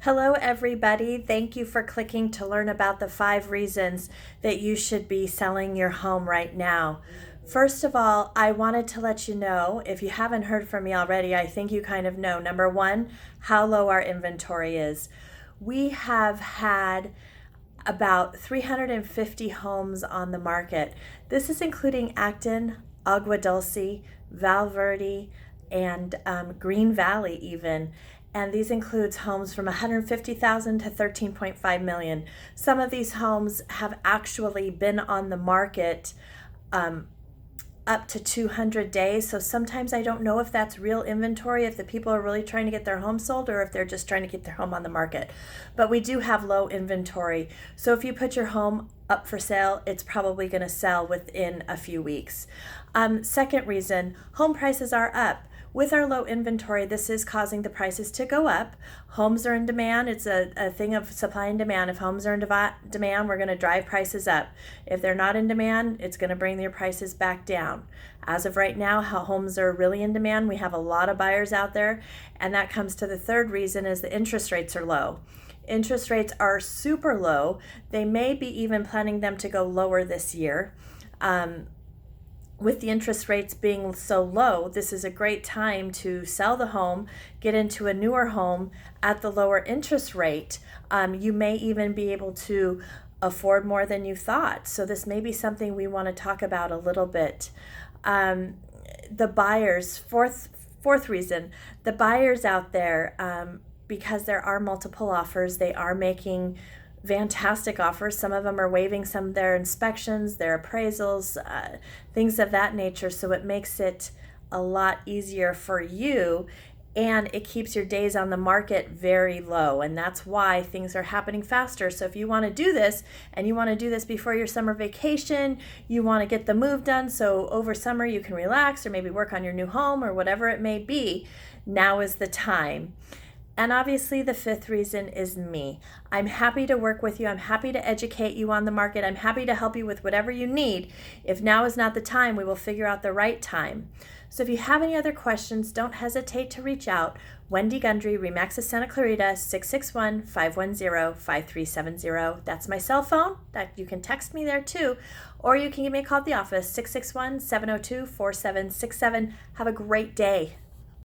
Hello, everybody. Thank you for clicking to learn about the 5 reasons that you should be selling your home right now. First of all, I wanted to let you know, if you haven't heard from me already, I think you kind of know. Number one, how low our inventory is. We have had about 350 homes on the market. This is including Acton, Agua Dulce, Val Verde, and Green Valley even. And these includes homes from 150,000 to 13.5 million. Some of these homes have actually been on the market up to 200 days. So sometimes I don't know if that's real inventory, if the people are really trying to get their home sold or if they're just trying to get their home on the market. But we do have low inventory. So if you put your home up for sale, it's probably going to sell within a few weeks. Second reason, home prices are up. With our low inventory, this is causing the prices to go up. Homes are in demand. It's a thing of supply and demand. If homes are in demand, we're going to drive prices up. If they're not in demand, it's going to bring their prices back down. As of right now, how homes are really in demand, we have a lot of buyers out there, and that comes to the third reason is the interest rates are low. Interest rates are super low. They may be even planning them to go lower this year. With the interest rates being so low, this is a great time to sell the home, get into a newer home at the lower interest rate. You may even be able to afford more than you thought. So this may be something we want to talk about a little bit. The buyers, fourth reason, the buyers out there, because there are multiple offers, they are making fantastic offers. Some of them are waiving some of their inspections, their appraisals, things of that nature. So it makes it a lot easier for you, and it keeps your days on the market very low. And that's why things are happening faster. So if you want to do this and you want to do this before your summer vacation, you want to get the move done so over summer you can relax or maybe work on your new home or whatever it may be, now is the time. And obviously the fifth reason is me. I'm happy to work with you. I'm happy to educate you on the market. I'm happy to help you with whatever you need. If now is not the time, we will figure out the right time. So if you have any other questions, don't hesitate to reach out. Wendy Gundry, Remax of Santa Clarita, 661-510-5370. That's my cell phone. That you can text me there too. Or you can give me a call at the office, 661-702-4767. Have a great day.